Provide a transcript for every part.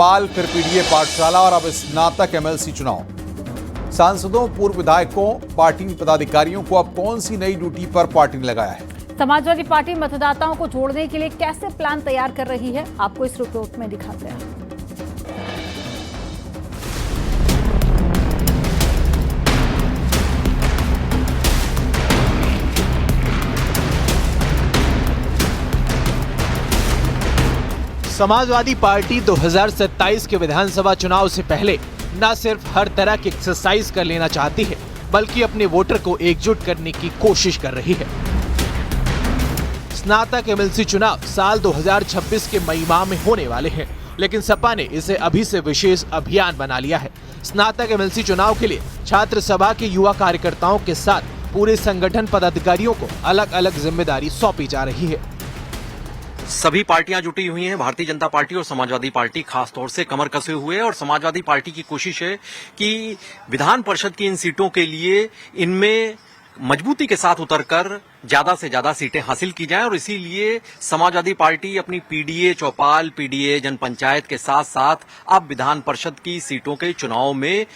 पाल फिर पीडीए पाठशाला और अब स्नातक एमएलसी चुनाव। सांसदों, पूर्व विधायकों, पार्टी पदाधिकारियों को अब कौन सी नई ड्यूटी पर पार्टी ने लगाया है? समाजवादी पार्टी मतदाताओं को जोड़ने के लिए कैसे प्लान तैयार कर रही है, आपको इस रिपोर्ट में दिखाते हैं। समाजवादी पार्टी 2027 के विधानसभा चुनाव से पहले न सिर्फ हर तरह की एक्सरसाइज कर लेना चाहती है, बल्कि अपने वोटर को एकजुट करने की कोशिश कर रही है। स्नातक एमएलसी चुनाव साल 2026 के मई माह में होने वाले हैं, लेकिन सपा ने इसे अभी से विशेष अभियान बना लिया है। स्नातक एमएलसी चुनाव के लिए छात्र सभा के युवा कार्यकर्ताओं के साथ पूरे संगठन पदाधिकारियों को अलग अलग जिम्मेदारी सौंपी जा रही है। सभी पार्टियां जुटी हुई हैं। भारतीय जनता पार्टी और समाजवादी पार्टी खास तौर से कमर कसे हुए हैं और समाजवादी पार्टी की कोशिश है कि विधान परिषद की इन सीटों के लिए इनमें मजबूती के साथ उतरकर ज्यादा से ज्यादा सीटें हासिल की जाएं और इसीलिए समाजवादी पार्टी अपनी पीडीए चौपाल, पीडीए जनपंचायत के साथ साथ अब विधान परिषद की सीटों के चुनाव में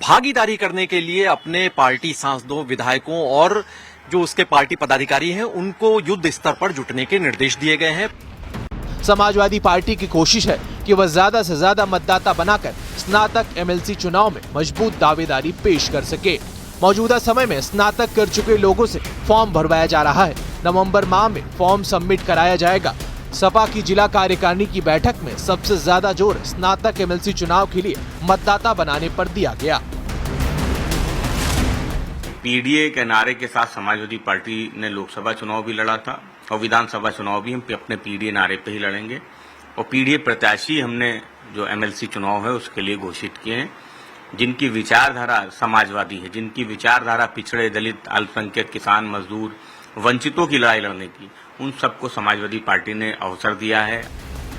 भागीदारी करने के लिए अपने पार्टी सांसदों, विधायकों और जो उसके पार्टी पदाधिकारी हैं उनको युद्ध स्तर पर जुटने के निर्देश दिए गए हैं। समाजवादी पार्टी की कोशिश है कि वह ज्यादा से ज्यादा मतदाता बनाकर स्नातक एमएलसी चुनाव में मजबूत दावेदारी पेश कर सके। मौजूदा समय में स्नातक कर चुके लोगों से फॉर्म भरवाया जा रहा है। नवंबर माह में फॉर्म सबमिट कराया जाएगा। सपा की जिला कार्यकारिणी की बैठक में सबसे ज्यादा जोर स्नातक एमएलसी चुनाव के लिए मतदाता बनाने पर दिया गया। पीडीए के नारे के साथ समाजवादी पार्टी ने लोकसभा चुनाव भी लड़ा था और विधानसभा चुनाव भी हम अपने पीडीए नारे पे ही लड़ेंगे। और पीडीए प्रत्याशी हमने जो एमएलसी चुनाव है उसके लिए घोषित किए हैं, जिनकी विचारधारा समाजवादी है, जिनकी विचारधारा पिछड़े, दलित, अल्पसंख्यक, किसान, मजदूर, वंचितों की लड़ाई लड़ने की, उन सबको समाजवादी पार्टी ने अवसर दिया है।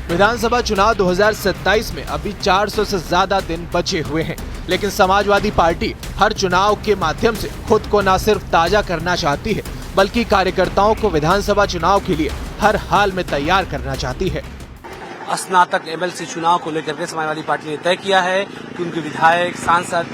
विधानसभा चुनाव 2027 में अभी 400 से ज्यादा दिन बचे हुए हैं, लेकिन समाजवादी पार्टी हर चुनाव के माध्यम से खुद को न सिर्फ ताजा करना चाहती है, बल्कि कार्यकर्ताओं को विधानसभा चुनाव के लिए हर हाल में तैयार करना चाहती है। स्नातक एमएलसी चुनाव को लेकर के समाजवादी पार्टी ने तय किया है कि उनके विधायक, सांसद,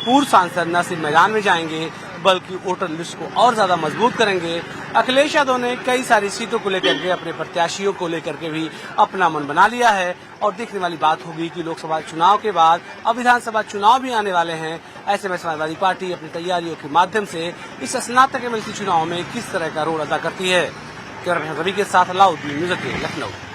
पूर्व सांसद न सिर्फ मैदान में जाएंगे बल्कि वोटर लिस्ट को और ज्यादा मजबूत करेंगे। अखिलेश यादव ने कई सारी सीटों को लेकर के, अपने प्रत्याशियों को लेकर के भी अपना मन बना लिया है और देखने वाली बात होगी कि लोकसभा चुनाव के बाद अब विधानसभा चुनाव भी आने वाले हैं। ऐसे में समाजवादी पार्टी अपनी तैयारियों के माध्यम से इस स्नातक एमएलसी चुनाव में किस तरह का रोल अदा करती है। कैमरा पर्सन रवि के साथ अलाउद्दीन, न्यूज़ 18, लखनऊ।